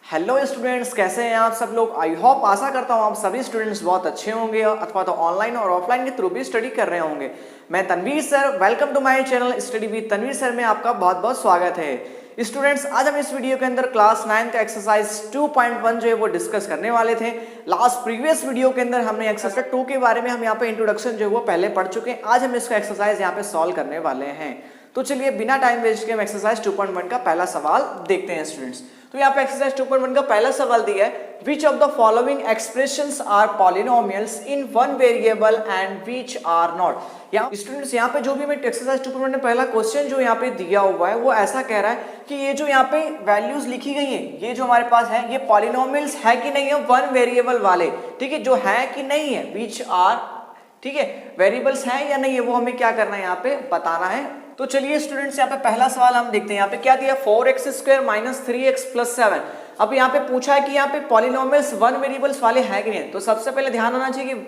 Hello students, कैसे हैं आप सब लोग। आई होप, आशा करता हूँ आप सभी स्टूडेंट्स बहुत अच्छे होंगे अथवा तो ऑनलाइन और ऑफलाइन के थ्रू भी स्टडी कर रहे होंगे। मैं Tanvir sir, welcome to my channel study with Tanvir sir में आपका बहुत बहुत स्वागत है। स्टूडेंट्स, आज हम इस वीडियो के अंदर क्लास 9 का एक्सरसाइज 2.1 जो है वो डिस्कस करने वाले थे। लास्ट प्रीवियस वीडियो के अंदर हमने एक्सरसाइज 2 के बारे में हम यहाँ पे इंट्रोडक्शन जो है वो पहले पढ़ चुके हैं। आज हम इसका एक्सरसाइज यहाँ पे सॉल्व करने वाले हैं। तो चलिए बिना टाइम वेस्ट के हम एक्सरसाइज 2.1 का पहला सवाल देखते हैं स्टूडेंट्स। तो यहाँ पे एक्सरसाइज 2.1 का पहला सवाल दिया है, which of the following expressions are polynomials in one variable and which are not. यहाँ स्टूडेंट्स यहाँ पे जो भी मैं एक्सरसाइज 2.1 में पहला क्वेश्चन जो यहाँ पे दिया हुआ है वो ऐसा कह रहा है कि ये जो यहाँ पे वैल्यूज लिखी गई है, ये जो हमारे पास है, ये पॉलिनोमियल्स है कि नहीं है वन वेरिएबल वाले, ठीक है, जो है कि नहीं है, विच आर, ठीक है, वेरिएबल्स है या नहीं है, वो हमें क्या करना है यहाँ पे बताना है। तो चलिए स्टूडेंट्स यहाँ पे पहला सवाल हम देखते हैं। यहाँ पे क्या दिया, 4x² - 3x + 7। अब यहाँ पे पूछा है कि यहाँ पे पॉलिनोमियल्स वन वेरिएबल्स वाले हैं कि नहीं। तो सबसे पहले ध्यान होना चाहिए कि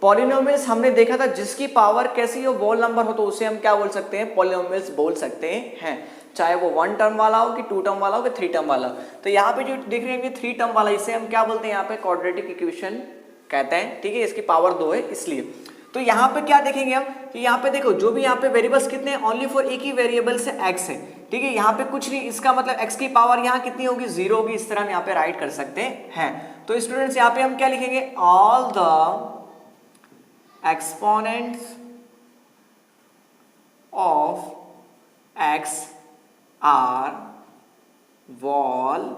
पॉलिनोमियल्स हमने देखा था जिसकी पावर कैसी हो, वोल नंबर हो, तो उसे हम क्या बोल सकते हैं, पॉलिनोमियल्स बोल सकते हैं, चाहे वो 1 टर्म वाला हो कि 2 टर्म वाला हो कि 3 टर्म वाला। तो यहाँ पे जो देख रहे हैं 3 टर्म वाला, इसे हम क्या बोलते हैं, यहाँ पे क्वाड्रेटिक इक्वेशन कहते हैं, ठीक है, इसकी पावर 2 है इसलिए। तो यहाँ पे क्या देखेंगे हम कि यहाँ पे देखो जो भी यहाँ पे वेरिएबल्स कितने हैं, ओनली फॉर एक ही वेरिएबल से x है, ठीक है, यहाँ पे कुछ नहीं, इसका मतलब x की पावर यहाँ कितनी होगी, 0 होगी। इस तरह हम यहाँ पे राइट कर सकते हैं। तो स्टूडेंट्स यहाँ पे हम क्या लिखेंगे, all the exponents of x are whole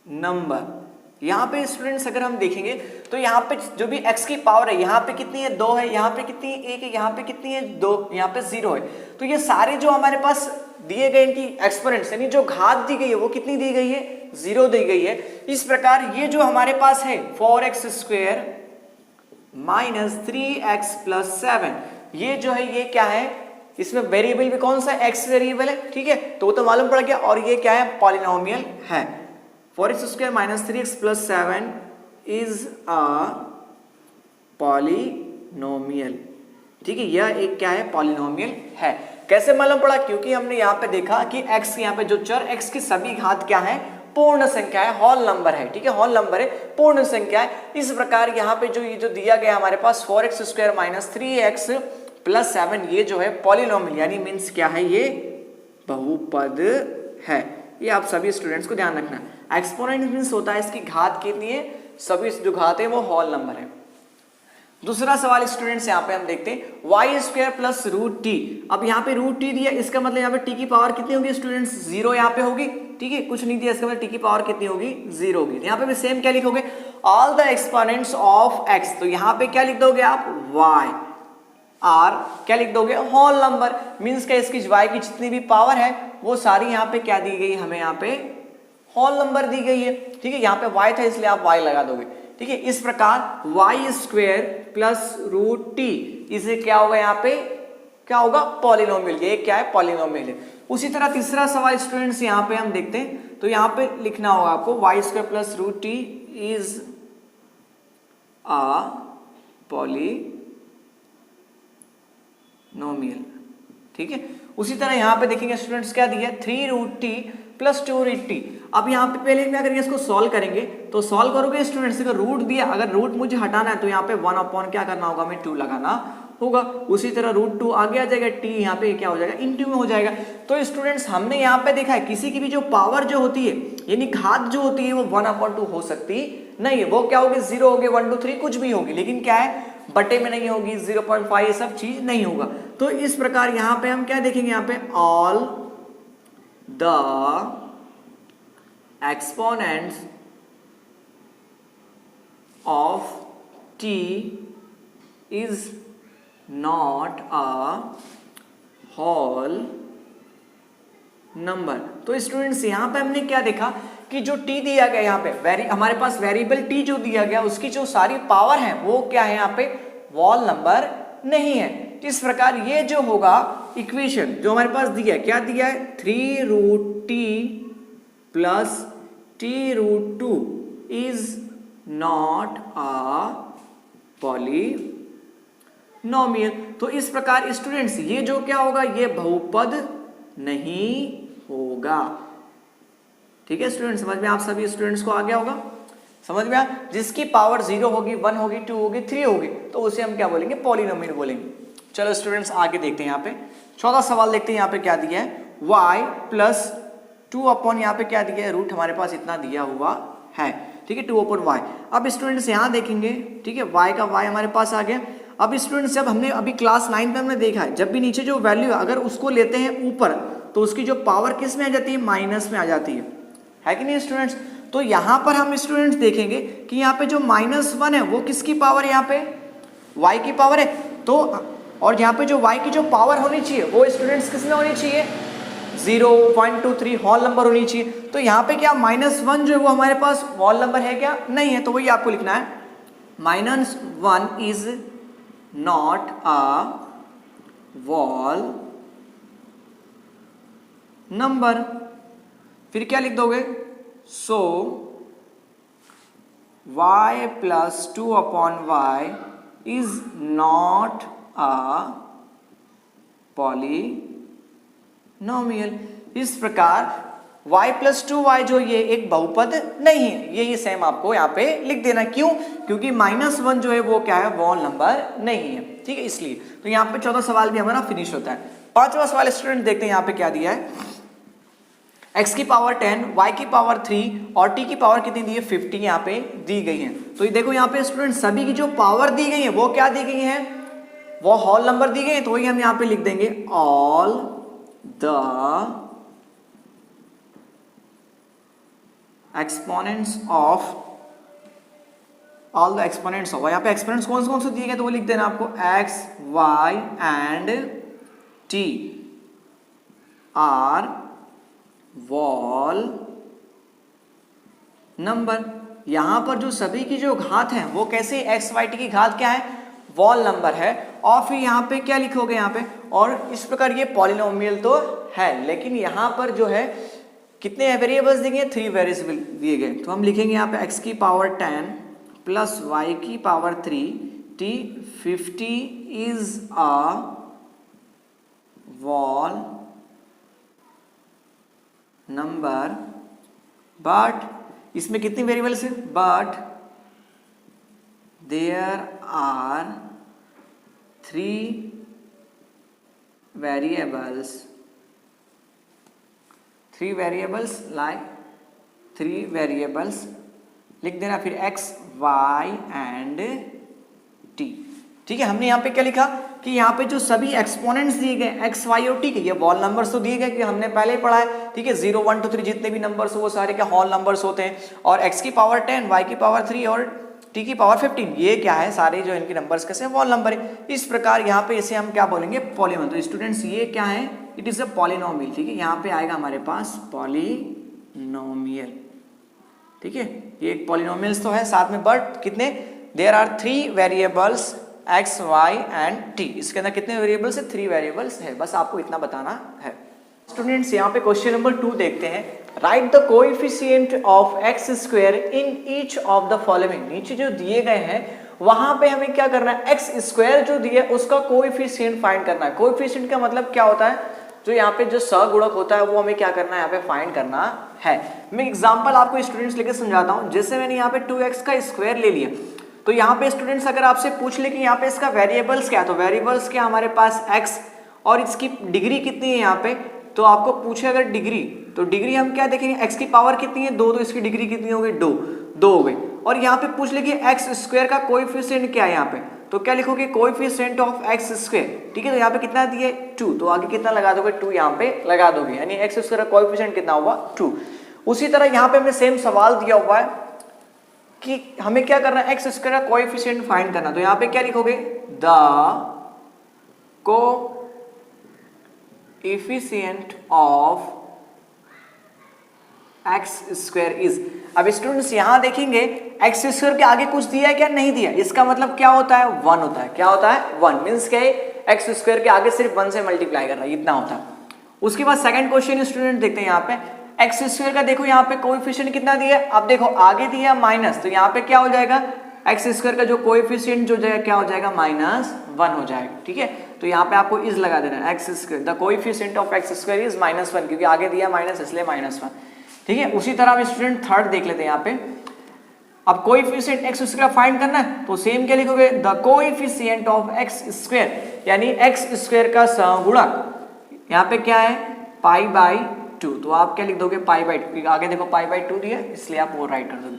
number. यहाँ पे स्टूडेंट्स अगर हम देखेंगे तो यहाँ पे जो भी x की पावर है, यहाँ पे कितनी है, 2 है, यहाँ पे कितनी है, 1 है, यहाँ पे कितनी है, 2, यहाँ पे 0 है। तो ये सारे जो हमारे पास दिए गए इनकी एक्सपोनेंट्स यानी जो घात दी गई है वो कितनी दी गई है, 0 दी गई है। इस प्रकार ये जो हमारे पास है 4x² - 3x + 7, ये जो है ये क्या है, इसमें वेरिएबल भी कौन सा, x वेरिएबल है, ठीक है, तो वो तो मालूम पड़ गया। और ये क्या है, पॉलिनोमियल है। 4x² - 3x + 7 is a polynomial, ठीक है, यह एक क्या है, पॉलिनोमियल है। कैसे मालूम पड़ा, क्योंकि हमने यहाँ पे देखा कि x यहाँ पे जो चर x की सभी घात क्या है, पूर्ण संख्या है, होल नंबर है, ठीक है, होल नंबर है, पूर्ण संख्या है। इस प्रकार यहाँ पे जो ये जो दिया गया हमारे पास 4x² - 3x + 7, ये जो है पॉलिनोमियल यानी मीन्स क्या है, ये बहुपद है। ये आप सभी स्टूडेंट्स को ध्यान रखना। एक्सपोनेंट मीन्स होता है इसकी घात कितनी है, सभी जो घात है वो होल नंबर है। दूसरा सवाल स्टूडेंट्स यहाँ पे हम देखते हैं, y² + √t। अब यहाँ पे √t दिया, इसका मतलब यहाँ पे t की पावर कितनी होगी स्टूडेंट्स, 0 यहाँ पे होगी, ठीक है, कुछ नहीं दिया, इसका मतलब t की पावर कितनी होगी, 0 होगी। यहाँ पे भी सेम क्या लिखोगे, all the exponents of x। तो यहाँ पे क्या लिख दोगे आप, y आर क्या लिख दोगे, होल नंबर, मीन्स क्या, इसकी y की जितनी भी पावर है वो सारी यहाँ पे क्या दी गई, हमें यहाँ पे होल नंबर दी गई है, ठीक है। यहाँ पे y था इसलिए आप y लगा दोगे, ठीक है। इस प्रकार y² + √t, इसे क्या होगा, यहाँ पे क्या होगा, पॉलिनोमियल, ये क्या है, पॉलिनोमियल है। उसी तरह तीसरा सवाल स्टूडेंट्स यहाँ पे हम देखते हैं। तो यहाँ पे लिखना होगा आपको y² + √t is a polynomial, ठीक है। उसी तरह यहाँ पे देखेंगे स्टूडेंट्स क्या दिया, 3√t + 2√t। अब यहाँ पे पहले क्या करेंगे, इसको सॉल्व करेंगे। तो सॉल्व करोगे स्टूडेंट्स, अगर रूट दिया, अगर रूट मुझे हटाना है तो यहाँ पे 1/, क्या करना होगा, हमें 2 लगाना होगा। उसी तरह √2 आगे आ जाएगा, t यहाँ पे क्या हो जाएगा, * में हो जाएगा। तो स्टूडेंट्स हमने यहाँ पे देखा है किसी की भी जो पावर जो होती है यानी घात जो होती है वो 1/2 हो सकती नहीं है, वो क्या होगी, 0 होगी, 1 2 3 कुछ भी होगी, लेकिन क्या है, बटे में नहीं होगी, 0.5 ये सब चीज नहीं होगा। तो इस प्रकार यहाँ पे हम क्या देखेंगे, यहाँ पे all the exponents of t is not a whole number. तो स्टूडेंट्स यहाँ पे हमने क्या देखा कि जो t दिया गया यहाँ पे हमारे पास वेरिएबल t जो दिया गया उसकी जो सारी पावर है वो क्या है, यहाँ पे वॉल नंबर नहीं है। इस प्रकार ये जो होगा इक्वेशन जो हमारे पास दिया है, क्या दिया है, 3√t + t√2 is not a polynomial. तो इस प्रकार स्टूडेंट्स ये जो क्या होगा, ये बहुपद नहीं होगा, ठीक है स्टूडेंट, समझ में आप सभी स्टूडेंट्स को आ गया होगा, समझ में आ, जिसकी पावर 0 होगी, 1 होगी, 2 होगी, 3 होगी, तो उसे हम क्या बोलेंगे, पॉलिनोमियल बोलेंगे। चलो स्टूडेंट्स आगे देखते हैं, यहाँ पे 14 सवाल देखते हैं, यहाँ पे क्या दिया है, y प्लस 2 अपॉन यहाँ पे क्या दिया है, रूट हमारे पास इतना दिया हुआ है, ठीक है, 2 अपॉन y। अब स्टूडेंट्स यहाँ देखेंगे, ठीक है, y का y हमारे पास आ गया। अब स्टूडेंट्स जब हमने अभी क्लास 9 में हमने देखा है, जब भी नीचे जो वैल्यू अगर उसको लेते हैं ऊपर, तो उसकी जो पावर किस में आ जाती है, माइनस में आ जाती है कि नहीं स्टूडेंट्स। तो यहाँ पर हम स्टूडेंट्स देखेंगे कि यहाँ पे जो -1 है वो किसकी पावर है, यहाँ पे y की पावर है। तो और यहाँ पे जो y की जो पावर होनी चाहिए वो स्टूडेंट्स किस में होनी चाहिए, 0.23 होल नंबर होनी चाहिए। तो यहाँ पे क्या -1 जो है वो हमारे पास होल नंबर है क्या, नहीं है, तो वही आपको लिखना है, -1 is not a whole number. फिर क्या लिख दोगे, सो y plus 2 upon y is not a polynomial. इस प्रकार y प्लस 2y जो ये एक बहुपद नहीं है, ये सेम आपको यहाँ पे लिख देना। क्यों, क्योंकि -1 जो है वो क्या है, वॉल नंबर नहीं है, ठीक है, इसलिए। तो यहाँ पे 14 सवाल भी हमारा फिनिश होता है। 5वां सवाल स्टूडेंट देखते हैं, यहाँ पे क्या दिया है, x की पावर 10, y की पावर 3 और t की पावर कितनी दी है, 50 यहाँ पे दी गई है। तो ये देखो यहाँ पे स्टूडेंट सभी की जो पावर दी गई है वो क्या दी गई है, वो होल नंबर दी गई है। तो वही हम यहाँ पे लिख देंगे, all the exponents of, all the exponents of, यहाँ पे एक्सपोनेंट्स कौन से दिए गए, तो वो लिख देना आपको, x, y and t are whole number. यहां पर जो सभी की जो घात है वो कैसे, एक्स वाई टी की घात क्या है, वॉल नंबर है। और फिर यहाँ पे क्या लिखोगे यहाँ पे, और इस प्रकार ये पॉलिनोमियल तो है, लेकिन यहाँ पर जो है कितने वेरिएबल्स दिए गए, 3 वेरिएबल दिए गए। तो हम लिखेंगे यहाँ पे x की पावर 10 प्लस y की power 3 t 50 is a whole number, but इसमें कितनी वेरिएबल्स है, but there are 3 variables, 3 variables like 3 variables लिख देना, फिर x, y एंड t, ठीक है। हमने यहाँ पे क्या लिखा कि यहाँ पे जो सभी एक्सपोनेंट्स दिए गए x, y और t के, ये वॉल नंबर्स तो दिए गए कि हमने पहले ही पढ़ा है, ठीक है, 0, 1, 2, 3 जितने भी नंबर्स हो वो सारे क्या होल नंबर्स होते हैं। और x की पावर 10, y की पावर 3 और t की पावर 15, ये क्या है, सारे जो इनके नंबर्स कैसे वॉल नंबर है। इस प्रकार यहाँ पे इसे हम क्या बोलेंगे, पॉलिनोमियल। तो स्टूडेंट्स ये क्या है, इट इज अ पॉलिनोमियल, ठीक है, यहाँ पे आएगा हमारे पास पॉलिनोमियल, ठीक है, ये एक पॉलिनोमियल्स तो है साथ में, बट कितने, there are 3 variables x, y and t, इसके अंदर कितने वेरिएबल्स है, 3 वेरिएबल्स है, बस आपको इतना बताना है। स्टूडेंट्स यहाँ पे क्वेश्चन नंबर 2 देखते हैं, right the coefficient of x square in each of the following. नीचे जो दिए गए हैं वहां पे हमें क्या करना है, x स्क्वायर जो दिया है उसका कोएफिशिएंट फाइंड करना है। कोएफिशिएंट का मतलब क्या होता है, जो यहाँ पे जो सहगुणक होता है वो हमें क्या करना है, यहाँ पे फाइंड करना है। मैं एग्जांपल आपको स्टूडेंट्स लेके समझाता हूँ। जैसे मैंने यहाँ पे 2x का स्क्वायर ले लिया, तो यहाँ पे स्टूडेंट्स अगर आपसे पूछ ले कि यहाँ पे इसका वेरिएबल्स क्या है, तो वेरिएबल्स क्या हमारे पास x और इसकी डिग्री कितनी है यहाँ पे, तो आपको पूछे अगर डिग्री, तो डिग्री हम क्या देखेंगे, x की पावर कितनी है, 2, तो इसकी डिग्री कितनी हो गई, 2 हो गई। और यहाँ पे पूछ ले कि x स्क्वायर का कोएफिशिएंट क्या है यहाँ पे, तो क्या लिखोगे, कोएफिशिएंट ऑफ x स्क्वायर, ठीक है। तो यहाँ पे कितना दिया है, 2, तो आगे कितना लगा दोगे, 2 यहाँ पे लगा दोगे, यानी x स्क्वायर का कोएफिशिएंट कितना हुआ, 2। उसी तरह यहाँ पे हमने सेम सवाल दिया हुआ है कि हमें क्या करना है, एक्स स्क्वायर का कोएफिशिएंट फाइंड करना। तो यहाँ पे क्या लिखोगे, the coefficient of x square is. अब स्टूडेंट्स यहाँ देखेंगे एक्स स्क्वायर के आगे कुछ दिया है क्या, नहीं दिया, इसका मतलब क्या होता है, 1 होता है। क्या होता है, 1 मीन्स क्या है, एक्स स्क्वायर के आगे सिर्फ 1 से मल्टीप्लाई करना, इतना होता है। उसके बाद सेकंड क्वेश्चन स्टूडेंट देखते हैं, यहाँ पे एक्स स्क्वायर का देखो यहाँ पे कोएफिशिएंट कितना दिया है, अब देखो आगे दिया माइनस, तो यहाँ पे क्या हो जाएगा, एक्स स्क्वायर का जो कोएफिशिएंट जो जाएगा क्या हो जाएगा, -1 हो जाएगा, ठीक है। तो यहाँ पे आपको इज लगा देना, x square the coefficient of x square is -1, क्योंकि आगे दिया माइनस इसलिए -1। ठीक है। उसी तरह हम स्टूडेंट थर्ड देख लेते हैं यहाँ पे। अब कोएफिशिएंट एक्स स्क्वायर फाइंड करना है तो सेम क्या लिखोगे, the coefficient of x square, यानी एक्स स्क्वायर का सहगुणक यहाँ पे क्या है पाई बाई 2, तो आप क्या लिख दोगे पाई बाई 2, आगे देखो पाई बाई 2 दिया इसलिए आप वो राइट कर दोगे।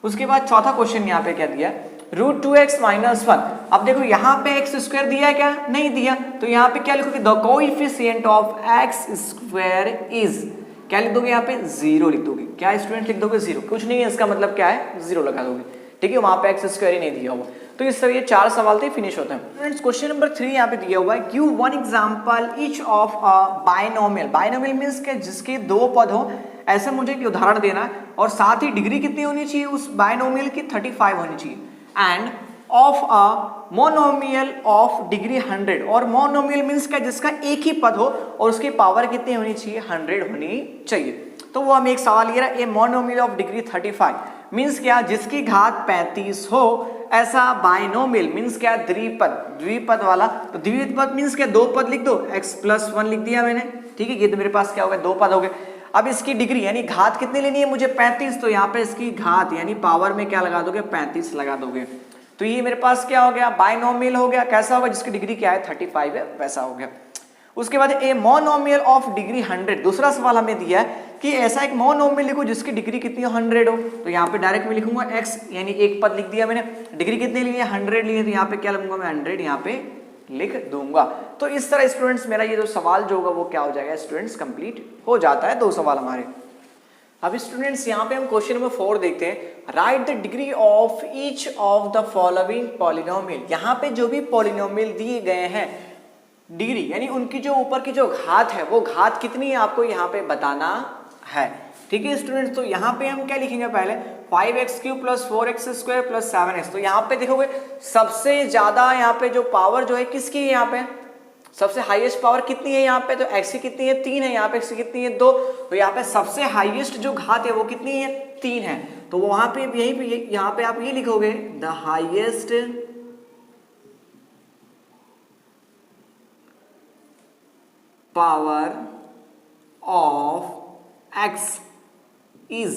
उसके बाद चौथा क्वेश्चन यहाँ पे क्या दिया, रूट 2x माइनस 1। अब देखो यहाँ पे एक्स स्क्वायर दिया है क्या, नहीं दिया, तो यहाँ पे क्या लिखोगे, the coefficient of x square is, क्या लिख दोगे यहाँ पे 0 लिख दोगे। क्या स्टूडेंट लिख दोगे 0, कुछ नहीं है इसका मतलब क्या है 0 लगा दोगे, ठीक है, वहां पे एक्स स्क्वायर ही नहीं दिया हुआ। तो इस तरह ये 4 सवाल थे, फिनिश होते हैं। फ्रेंड्स क्वेश्चन नंबर 3 यहाँ पे दिया हुआ है, give one example each of a binomial. Binomial means के जिसके 2 पद हो, ऐसे मुझे एक उदाहरण देना है और साथ ही डिग्री कितनी होनी चाहिए उस बायनोमियल की 35 होनी चाहिए, end of a monomial of degree 100। और मोनोमियल मींस का जिसका एक ही पद हो और उसकी पावर कितनी होनी चाहिए 100 होनी चाहिए। तो वो हमें एक सवाल ये रहा, a monomial of degree 35 means क्या, जिसकी घात 35 हो ऐसा बायनोमियल मींस क्या, द्विपद वाला। तो द्विपद मींस क्या, 2 पद लिख दो, x+1 लिख दिया मैंने, ठीक है, ये तो मेरे पास क्या हो गया 2 पद हो गए। अब इसकी डिग्री यानी घात कितनी लेनी है मुझे 35, तो यहाँ पे इसकी घात यानी पावर में क्या लगा दोगे 35 लगा दोगे। तो ये मेरे पास क्या हो गया बायनोमियल हो गया, कैसा होगा जिसकी डिग्री क्या है 35 है वैसा हो गया। उसके बाद ए मोनोमियल ऑफ डिग्री 100, दूसरा सवाल हमें दिया है कि ऐसा एक मोनोमियल लिखो जिसकी डिग्री कितनी हो 100 हो। तो यहाँ पे डायरेक्ट मैं लिखूंगा x, यानी एक पद लिख दिया मैंने, डिग्री कितनी ली है 100 ली है, तो यहाँ पे क्या लिखूंगा मैं 100 यहाँ पे लिख दूंगा। तो इस तरह स्टूडेंट्स मेरा ये जो सवाल जो होगा वो क्या हो जाएगा स्टूडेंट्स कंप्लीट हो जाता है, 2 सवाल हमारे। अब स्टूडेंट्स यहाँ पे हम क्वेश्चन नंबर 4 देखते हैं, right the degree of each of the following polynomial. यहाँ पे जो भी पॉलिनोमियल दिए गए हैं डिग्री यानी उनकी जो ऊपर की जो घात है वो घात कितनी है आपको यहाँ पे बताना है, ठीक है स्टूडेंट्स। तो यहाँ पे हम क्या लिखेंगे पहले 5x³ + 4x² + 7x। तो यहाँ पे देखोगे सबसे ज्यादा यहाँ पे जो पावर जो है किसकी है, यहाँ पे सबसे हाईएस्ट पावर कितनी है यहाँ पे, तो x की कितनी है 3 है, यहाँ पे x की कितनी है 2, तो यहाँ पे सबसे हाईएस्ट जो घात है वो कितनी है 3 है। तो वहां पे यहीं पे यहाँ पे आप ये लिखोगे the highest power of x is,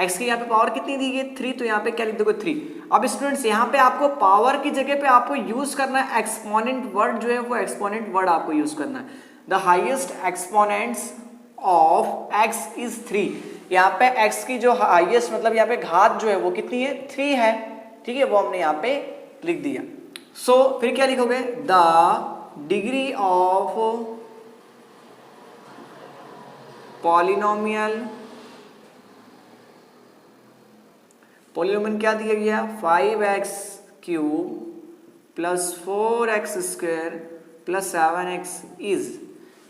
x की यहाँ पे पावर कितनी दी गई 3, तो यहाँ पे क्या लिख दोगे 3। अब स्टूडेंट्स यहाँ पे आपको पावर की जगह पे आपको यूज करना है एक्सपोनेंट वर्ड, जो है वो एक्सपोनेंट वर्ड आपको यूज करना है। The highest exponents of x is 3, यहाँ पे x की जो हाईएस्ट मतलब यहाँ पे घात जो है वो कितनी है 3 है, ठीक है, वो हमने यहाँ पे लिख दिया। सो फिर क्या लिखोगे द डिग्री ऑफ पॉलिनोमियल क्या दिया गया 5x³ + 4x² + 7x इज,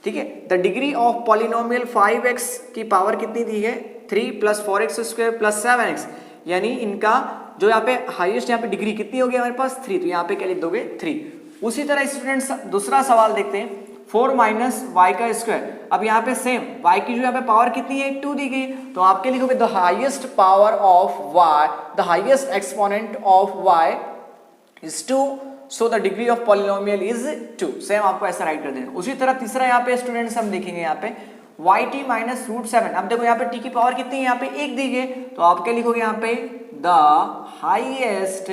ठीक है। The degree of polynomial 5x की पावर कितनी दी है 3 + 4x² + 7x, यानी इनका जो यहाँ पे हाईएस्ट यहाँ पे डिग्री कितनी होगी हमारे पास 3, तो यहाँ पे क्या लिख दोगे 3। उसी तरह स्टूडेंट्स दूसरा सवाल देखते हैं 4 - y²। अब यहाँ पे सेम y की जो यहाँ पे पावर कितनी है 2 दी गई, तो आप क्या लिखोगे the highest power of y, the highest exponent of y is 2, so the degree of polynomial is 2। Same आपको ऐसा राइट कर देना। उसी तरह तीसरा यहाँ पे स्टूडेंट्स हम देखेंगे यहाँ पे yt - √7। अब देखो यहाँ पे t की पावर कितनी है यहाँ पे 1 दी गई, तो आप क्या लिखोगे यहाँ पे the highest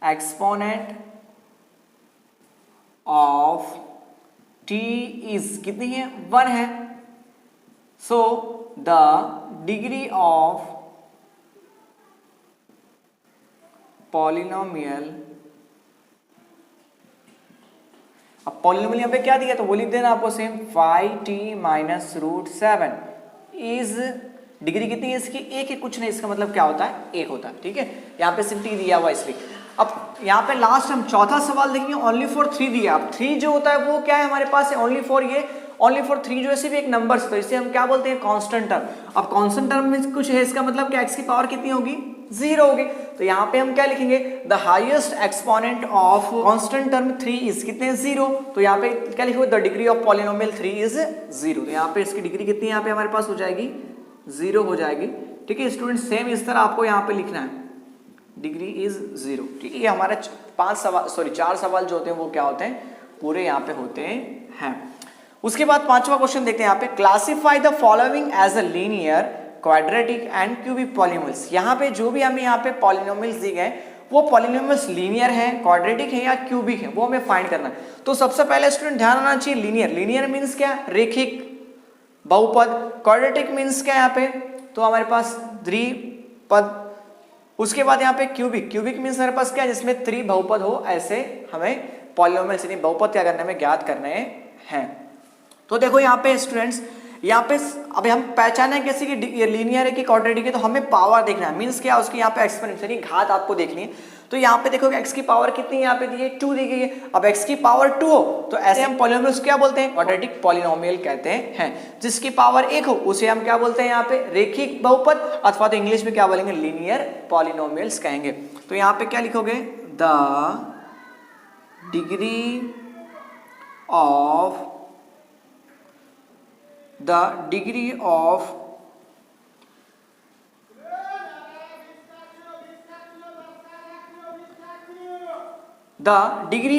exponent of t is कितनी है 1 है, so the degree of polynomial, अब पॉलिनोमियल यहाँ पे क्या दिया तो वो लिख देना आपको सेम 5t - √7 इज, डिग्री कितनी है इसकी 1 है, कुछ नहीं इसका मतलब क्या होता है 1 होता है, ठीक है, यहाँ पे सिर्फ t दिया हुआ इसलिए। अब यहाँ पे लास्ट हम चौथा सवाल देखेंगे ओनली फॉर 3 दिया। अब 3 जो होता है वो क्या है हमारे पास है ओनली फॉर, ये ओनली फॉर 3 जो है सिर्फ एक नंबर से, तो इसे हम क्या बोलते हैं कांस्टेंट टर्म। अब कांस्टेंट टर्म में कुछ है, इसका मतलब क्या x की पावर कितनी होगी 0 होगी, तो यहाँ पे हम क्या लिखेंगे the highest exponent of constant term 3 is कितने 0, तो यहाँ पे क्या लिखोगे the degree of polynomial 3 is 0, तो यहाँ पे इसकी डिग्री कितनी यहाँ पे हमारे पास हो जाएगी 0 हो जाएगी, ठीक है स्टूडेंट। सेम इस तरह आपको यहाँ पे लिखना है डिग्री इज 0, ठीक है। ये हमारे 4 सवाल जो होते हैं वो क्या होते हैं पूरे यहाँ पे होते हैं। उसके बाद पांचवा क्वेश्चन देखते हैं यहाँ पे, classify the following as a linear, quadratic and cubic polynomials. यहाँ पे जो भी हमें यहाँ पे पॉलिनोमियल्स दिए गए वो पॉलिनोमियल्स लीनियर है, क्वाड्रेटिक है या क्यूबिक है, वो हमें फाइंड करना है। तो सबसे पहले स्टूडेंट ध्यान रखना चाहिए, लीनियर, लीनियर मीन्स क्या, रेखिक बहुपद। क्वाड्रेटिक मीन्स क्या यहाँ पे, तो हमारे पास द्विपद। उसके बाद यहाँ पे क्यूबिक, क्यूबिक मीन्स हमारे पास क्या है, जिसमें बहुपद हो, ऐसे हमें पॉलिनोमियल्स यानी बहुपद क्या करना है, हमें ज्ञात करने हैं। तो देखो यहाँ पे स्टूडेंट्स, यहाँ पे अभी हम पहचाने कैसे कि ये लीनियर है कि क्वाड्रेटिक है, तो हमें पावर देखना है, मीन्स क्या उसकी यहाँ पे एक्सपोनेंशियल यानी घात आपको देखनी है। तो यहाँ पे देखो x की पावर कितनी यहाँ पे दी है, 2 दी गई है। अब x की पावर 2 हो तो ऐसे हम पॉलिनोमियल्स क्या बोलते हैं, क्वाड्रेटिक पॉलिनोमियल कहते हैं। जिसकी पावर 1 हो उसे हम क्या बोलते हैं यहाँ पे, रेखिक बहुपद, अथवा तो इंग्लिश में क्या बोलेंगे, लीनियर पॉलिनोमियल्स कहेंगे। तो यहाँ पे क्या लिखोगे, the degree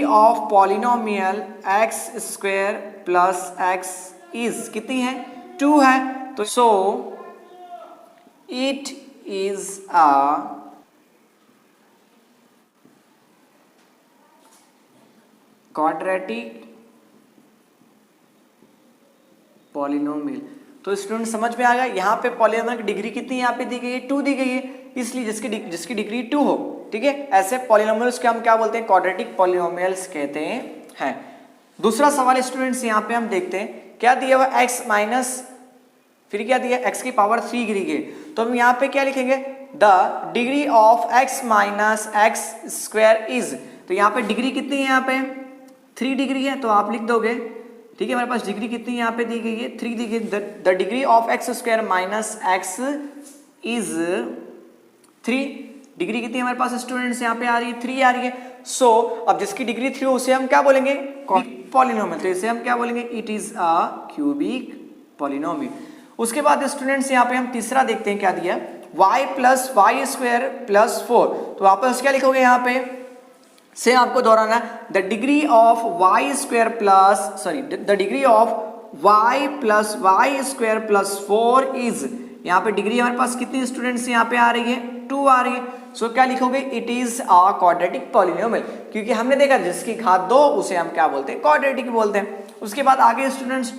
of polynomial x square plus x is कितनी है, 2 है। तो so it is a quadratic polynomial. तो स्टूडेंट समझ में आ गया, यहाँ पे पॉलिनोमियल की डिग्री कितनी यहाँ पे दी गई है, 2 दी गई है, इसलिए जिसकी डिग्री 2 हो, ठीक है, ऐसे पॉलिनोमियल्स के हम क्या बोलते हैं, क्वाड्रेटिक पॉलिनोमियल्स कहते हैं। दूसरा सवाल स्टूडेंट्स यहाँ पे हम देखते हैं, क्या दिया हुआ x माइनस, फिर क्या दिया, x की पावर 3 गिरी गई। तो हम यहाँ पे क्या लिखेंगे, the degree of x minus x square is. तो यहाँ पे डिग्री कितनी है, यहाँ पे 3 डिग्री है, तो आप लिख दोगे, ठीक है, हमारे पास डिग्री कितनी यहाँ पे दी गई है, 3 दी गई। The degree of x square minus x is 3। Degree कितनी हमारे पास स्टूडेंट्स यहाँ पे आ रही है, 3 आ रही है। सो अब जिसकी डिग्री 3 हो उसे हम क्या बोलेंगे, पॉलिनोमियल। तो इसे हम क्या बोलेंगे, it is a cubic polynomial. उसके बाद स्टूडेंट्स यहाँ पे हम तीसरा देखते हैं, क्या दिया, y plus y square plus 4। तो वापस क्या लिखोगे यहाँ पे, से आपको दोहराना, the degree of y square plus the degree of y plus y square plus 4 is, यहाँ पे डिग्री हमारे पास कितनी स्टूडेंट्स यहाँ पे आ रही है, 2 आ रही है। सो क्या लिखोगे, it is a quadratic polynomial, क्योंकि हमने देखा जिसकी घात 2 उसे हम क्या बोलते हैं, क्वाड्रेटिक बोलते हैं। उसके बाद आगे स्टूडेंट्स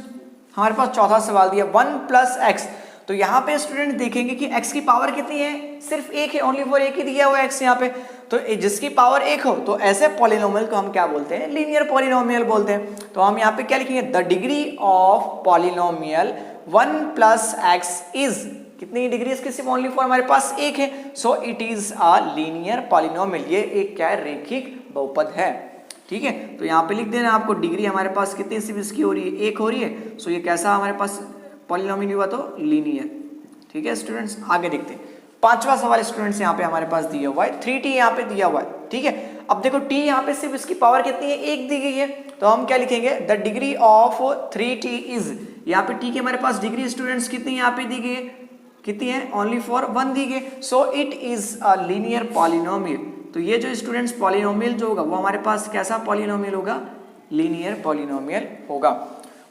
हमारे पास चौथा सवाल दिया, 1 प्लस एक्स। तो यहाँ पे स्टूडेंट देखेंगे कि x की पावर कितनी है, सिर्फ 1 है, ओनली फॉर 1 ही दिया हुआ है x यहाँ पे। तो जिसकी पावर 1 हो तो ऐसे पॉलिनोमियल को हम क्या बोलते हैं, लीनियर पॉलिनोमियल बोलते हैं। तो हम यहाँ पे क्या लिखेंगे, the degree of polynomial 1 plus x is, कितनी डिग्री इसकी, सिर्फ ओनली फॉर हमारे पास 1 है। So it is a linear polynomial, ये एक क्या है, रेखिक बहुपद है, ठीक है। तो यहाँ पे लिख देना आपको, डिग्री हमारे पास कितनी सिर्फ इसकी हो रही है, 1 हो रही है। सो ये कैसा हमारे पास पॉलिनोमियल हुआ, तो लीनियर, ठीक है स्टूडेंट्स। आगे देखते हैं, पांचवा सवाल स्टूडेंट्स यहाँ पे हमारे पास दिया हुआ है, 3t यहाँ पे दिया हुआ है, ठीक है। अब देखो t यहाँ पे सिर्फ इसकी पावर कितनी है, 1 दी गई है। तो हम क्या लिखेंगे, the degree of 3t is, यहाँ पे t की हमारे पास डिग्री स्टूडेंट्स कितनी यहाँ पे दी गई है, कितनी है, ओनली फॉर 1 दी गई। So it is a linear polynomial. तो ये जो स्टूडेंट्स पॉलिनोमियल जो होगा वो हमारे पास कैसा पॉलिनोमियल होगा, लीनियर पॉलिनोमियल होगा।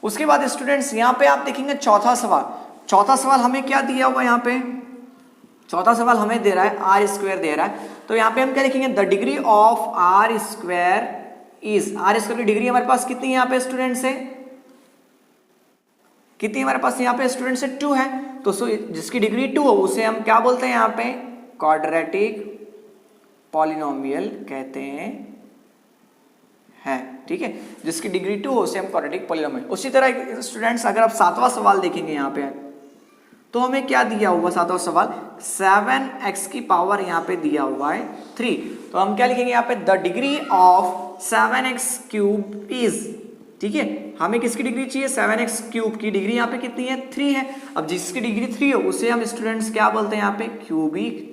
उसके बाद स्टूडेंट्स यहाँ पे आप देखेंगे चौथा सवाल हमें क्या दिया हुआ, यहाँ पे चौथा सवाल हमें दे रहा है आर स्क्वायर दे रहा है। तो यहाँ पे हम क्या लिखेंगे, the degree of r square is, r square की डिग्री हमारे पास कितनी है यहाँ पे स्टूडेंट्स है, कितनी हमारे पास यहाँ पे स्टूडेंट्स है, 2 है। तो जिसकी डिग्री 2 हो उसे हम क्या बोलते हैं, यहाँ पे क्वाड्रेटिक पॉलिनोमियल कहते हैं, ठीक है। जिसकी डिग्री 2 हो उसे हम क्वाड्रेटिक पॉलिनोमियल। उसी तरह स्टूडेंट्स अगर आप 7वां सवाल देखेंगे यहाँ पे, तो हमें क्या दिया हुआ 7वां सवाल, 7x की पावर यहाँ पे दिया हुआ है 3। तो हम क्या लिखेंगे यहाँ पे, the degree of 7x cube is, ठीक है, हमें किसकी डिग्री चाहिए, 7x क्यूब की डिग्री यहाँ पे कितनी है, 3 है। अब जिसकी डिग्री 3 हो उसे हम स्टूडेंट्स क्या बोलते हैं, यहाँ पे क्यूबिक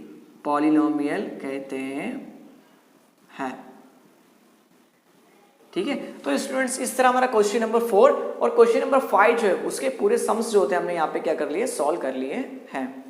पॉलिनोमियल कहते हैं, ठीक है। तो स्टूडेंट्स इस तरह हमारा क्वेश्चन नंबर 4 और क्वेश्चन नंबर 5 जो है उसके पूरे सम्स जो होते हैं हमने यहाँ पे क्या कर लिए, सॉल्व कर लिए हैं।